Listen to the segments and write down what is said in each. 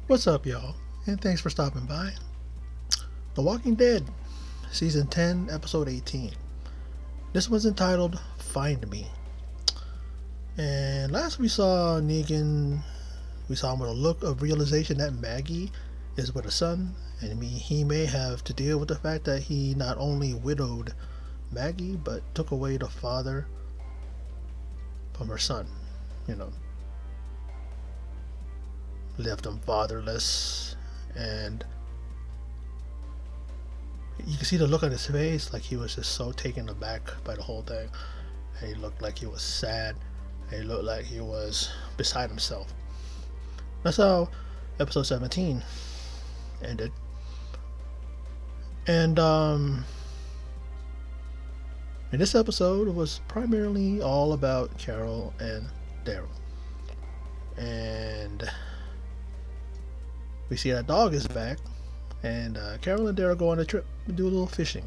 What's up, y'all? And thanks for stopping by. The Walking Dead, Season 10, Episode 18. This one's entitled Find Me. And last we saw Negan, we saw him with a look of realization that Maggie is with a son, and he may have to deal with the fact that he not only widowed Maggie, but took away the father from her son. You know, left him fatherless, and you can see the look on his face, like he was just so taken aback by the whole thing. And he looked like he was sad. And he looked like he was beside himself. That's how episode 17 ended. And in this episode, it was primarily all about Carol and Daryl. And we see that dog is back, and Carol and Daryl go on a trip to do a little fishing.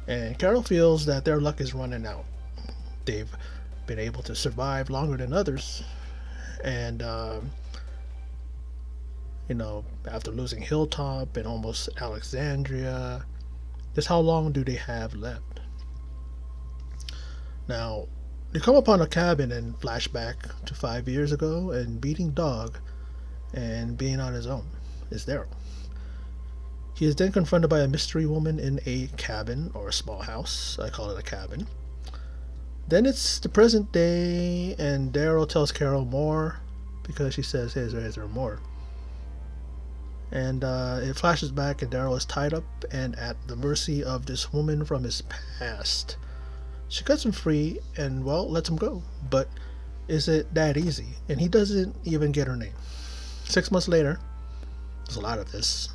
And Carol feels that their luck is running out. They've been able to survive longer than others, and after losing Hilltop and almost Alexandria, just how long do they have left? Now, they come upon a cabin and flashback to 5 years ago, and beating dog and being on his own is Daryl. He is then confronted by a mystery woman in a cabin, or a small house. I call it a cabin. Then it's the present day, and Daryl tells Carol more because she says, hey, is there more? And it flashes back, and Daryl is tied up and at the mercy of this woman from his past. She cuts him free and, well, lets him go. But is it that easy? And he doesn't even get her name. 6 months later, there's a lot of this.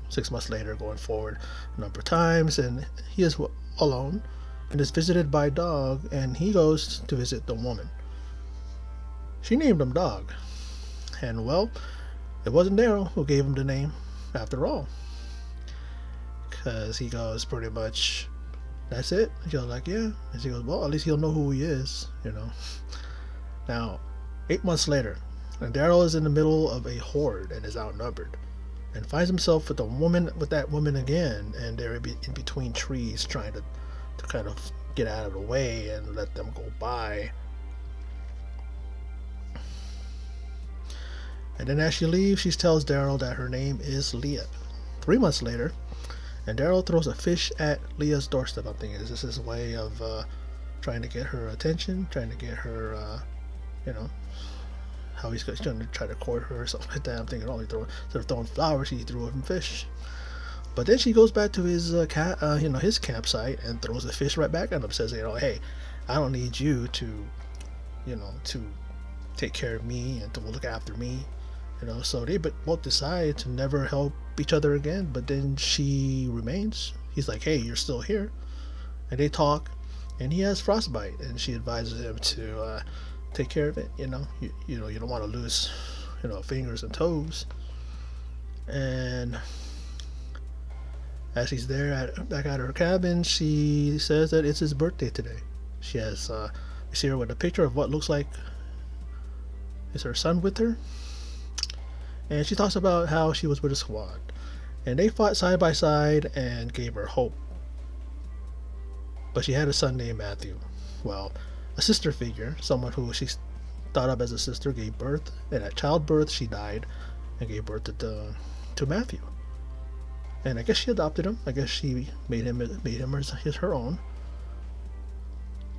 6 months later, going forward a number of times, and he is alone and is visited by a dog, and he goes to visit the woman. She named him Dog. And, well, it wasn't Daryl who gave him the name after all. Because he goes pretty much, that's it? He goes like, yeah. And she goes, well, at least he'll know who he is, Now, 8 months later, and Daryl is in the middle of a horde and is outnumbered, and finds himself with that woman again, and they're in between trees trying to kind of get out of the way and let them go by. And then as she leaves, she tells Daryl that her name is Leah. 3 months later, and Daryl throws a fish at Leah's doorstep. I'm thinking, is this his way of trying to get her attention, trying to get her, how he's going to try to court her or something like that. I'm thinking, instead of throwing flowers, he threw him fish. But then she goes back to his his campsite and throws the fish right back at him. Says, hey, I don't need you to take care of me and to look after me. So they both decide to never help each other again. But then she remains. He's like, hey, you're still here. And they talk, and he has frostbite, and she advises him to take care of it. You don't want to lose fingers and toes. And as he's there back at her cabin, she says that it's his birthday today. She has we see her with a picture of what looks like is her son with her, and she talks about how she was with a squad, and they fought side by side and gave her hope. But she had a son named Matthew. Well, a sister figure, someone who she thought of as a sister, gave birth, and at childbirth she died and gave birth to Matthew. And I guess she adopted him. I guess she made him her own.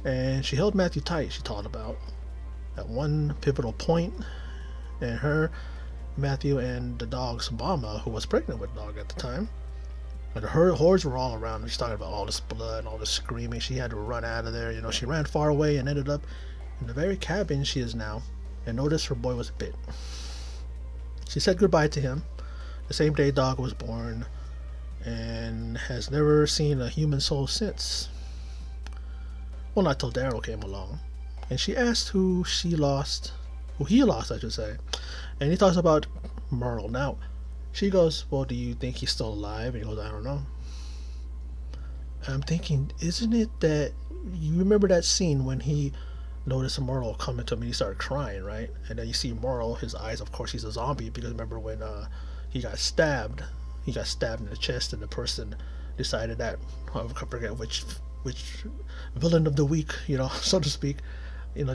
And she held Matthew tight. She talked about at one pivotal point, and Matthew, and the dog's mama, who was pregnant with the dog at the time. And her hordes were all around her. She's talking about all this blood and all this screaming. She had to run out of there. She ran far away and ended up in the very cabin she is now, and noticed her boy was bit. She said goodbye to him the same day Dog was born, and has never seen a human soul since. Well, not till Daryl came along, and she asked who he lost, I should say, and he talks about Merle. Now, she goes, well, do you think he's still alive? And he goes, I don't know. I'm thinking, isn't it that you remember that scene when he noticed Merle coming to him and he started crying, right? And then you see Merle, his eyes, of course, he's a zombie because remember when he got stabbed, he got stabbed in the chest, and the person decided that I forget which villain of the week, so to speak,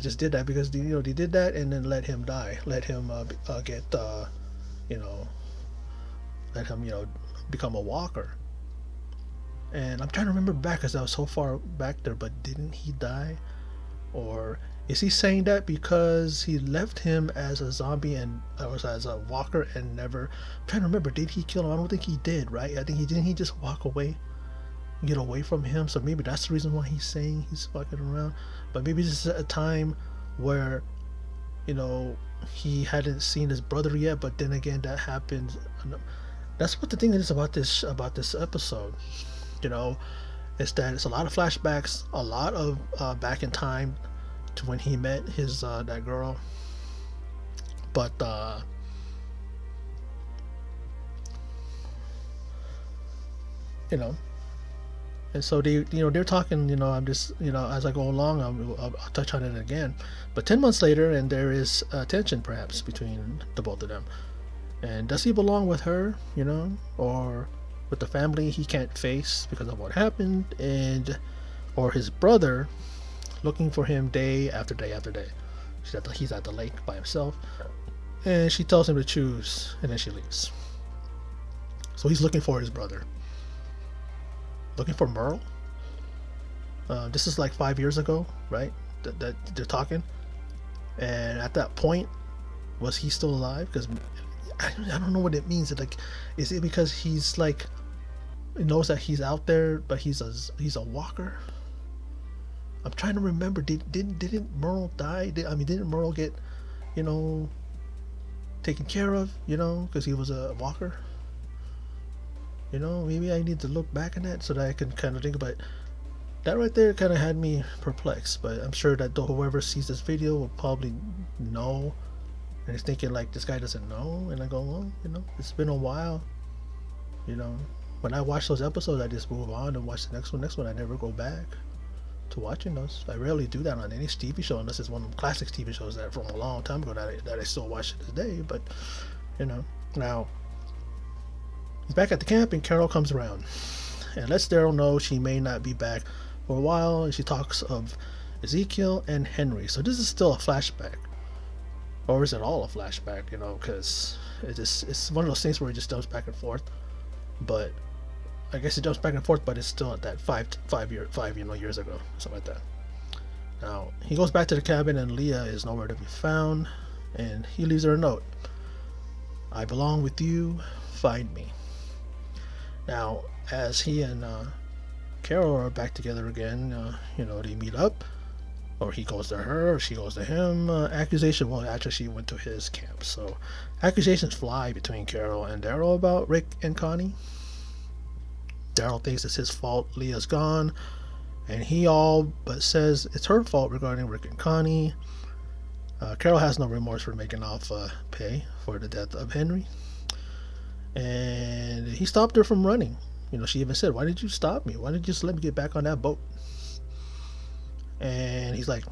just did that because they did that and then let him die, let him get you know, let him become a walker. And I'm trying to remember back because I was so far back there, but didn't he die? Or is he saying that because he left him as a zombie and or as a walker and never? I'm trying to remember. Did he kill him? I don't think he did. Right? I think he didn't. He just walk away, get away from him. So maybe that's the reason why he's saying he's walking around. But maybe this is a time where, he hadn't seen his brother yet. But then again, that happened. That's what the thing is about this episode. You know, is that it's a lot of flashbacks, a lot of back in time to when he met his that girl. But you know, and so they're talking. I'm just as I go along, I'll touch on it again. But 10 months later, and there is tension perhaps between the both of them. And does he belong with her? Or with the family he can't face because of what happened, and or his brother looking for him day after day after day. He's at the lake by himself, and she tells him to choose, and then she leaves. So he's looking for his brother, looking for Merle. This is like 5 years ago, right? That they're talking, and at that point, was he still alive? Because I don't know what it means. Like, is it because he's like knows that he's out there, but he's a walker? I'm trying to remember. Didn't Merle die? Didn't Merle get taken care of? Because he was a walker. Maybe I need to look back on that so that I can kind of think about it. That right there kind of had me perplexed. But I'm sure that whoever sees this video will probably know. And he's thinking like, this guy doesn't know. And I go, well, it's been a while. When I watch those episodes, I just move on and watch the next one. I never go back to watching those. I rarely do that on any TV show unless it's one of the classic TV shows that from a long time ago that I still watch to this day. But now he's back at the camp, and Carol comes around and lets Daryl know she may not be back for a while, and she talks of Ezekiel and Henry. So this is still a flashback. Or is it all a flashback? Because it's one of those things where it just jumps back and forth. But I guess it jumps back and forth, but it's still at that five years ago, something like that. Now he goes back to the cabin, and Leah is nowhere to be found, and he leaves her a note. I belong with you. Find me. Now, as he and Carol are back together again, they meet up. Or he goes to her, or she goes to him. Accusation, well, actually, she went to his camp. So, accusations fly between Carol and Daryl about Rick and Connie. Daryl thinks it's his fault Leah's gone, and he all but says it's her fault regarding Rick and Connie. Carol has no remorse for making off pay for the death of Henry. And he stopped her from running. She even said, why did you stop me? Why did you just let me get back on that boat? And he's like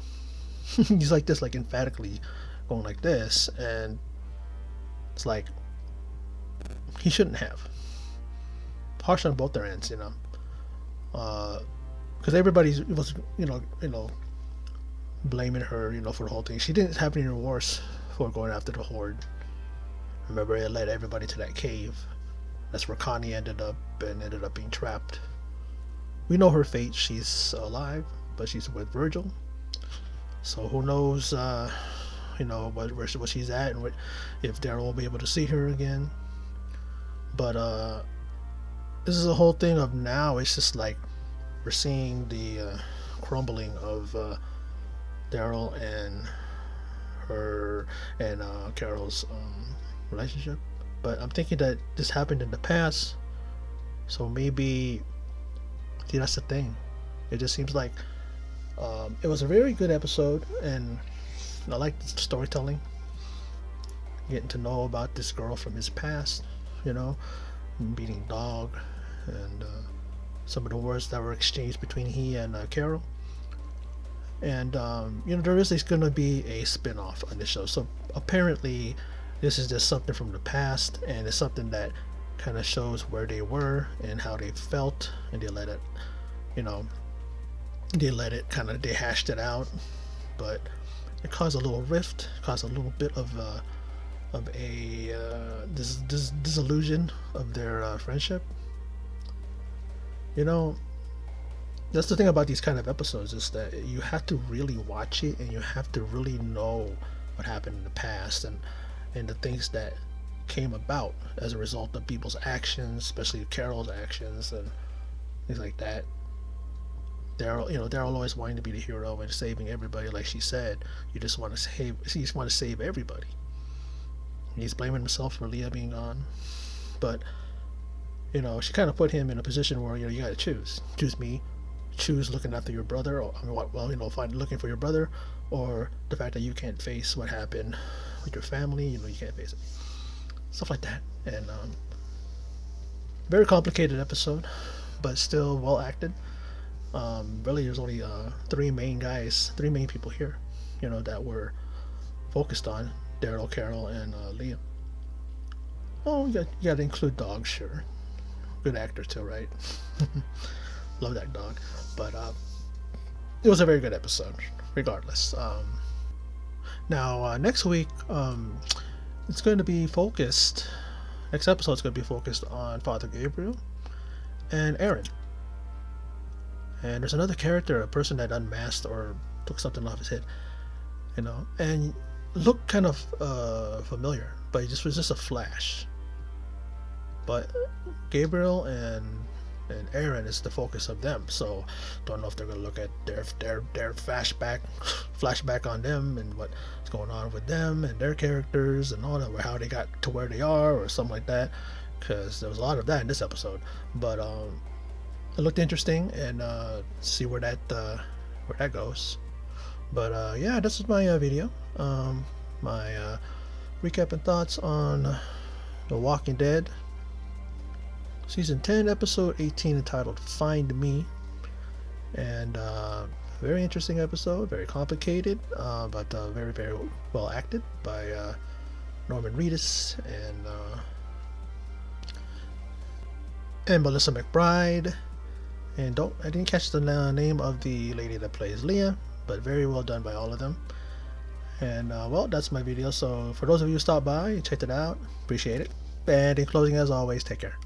this, like emphatically going like this, and it's like he shouldn't have. Harsh on both their ends, because everybody was blaming her, for the whole thing. She didn't have any remorse for going after the horde. Remember, it led everybody to that cave. That's where Connie ended up being trapped. We know her fate. She's alive, but she's with Virgil. So who knows, where she's at, and if Daryl will be able to see her again. But this is a whole thing of now. It's just like we're seeing the crumbling of Daryl and her and Carol's relationship. But I'm thinking that this happened in the past, so maybe that's the thing. It just seems like it was a very good episode, and I like the storytelling, getting to know about this girl from his past, beating dog, and some of the words that were exchanged between he and Carol. And there is going to be a spin-off on this show. So apparently this is just something from the past, and it's something that kind of shows where they were and how they felt, and they let it, you know, they hashed it out, but it caused a little rift, caused a little bit of a disillusion of their friendship. You know, that's the thing about these kind of episodes, is that you have to really watch it, and you have to really know what happened in the past, and the things that came about as a result of people's actions, especially Carol's actions and things like that. Daryl always wanting to be the hero and saving everybody, like she said. You just want to save everybody. He's blaming himself for Leah being gone, but she kind of put him in a position where you got to choose me, choose looking after your brother, or looking for your brother, or the fact that you can't face what happened with your family. You can't face it, stuff like that. And very complicated episode, but still well acted. Really, there's only three main people here, that were focused on: Daryl, Carol, and Liam. Oh, you got to include Dog, sure. Good actor too, right? Love that dog. But it was a very good episode, regardless. Now, next week, it's going to be focused. Next episode is going to be focused on Father Gabriel and Aaron. And there's another character, a person that unmasked or took something off his head, and looked kind of familiar, but it was just a flash. But Gabriel and Aaron is the focus of them, so don't know if they're gonna look at their flashback on them and what's going on with them and their characters and all that, or how they got to where they are or something like that, because there was a lot of that in this episode. But it looked interesting, and see where that goes. But yeah, this is my video, my recap and thoughts on The Walking Dead Season 10, Episode 18, entitled Find Me. And very interesting episode, very complicated, but very, very well acted by Norman Reedus and Melissa McBride. And I didn't catch the name of the lady that plays Leah, but very well done by all of them. And well, that's my video. So for those of you who stopped by and checked it out, appreciate it. And in closing, as always, take care.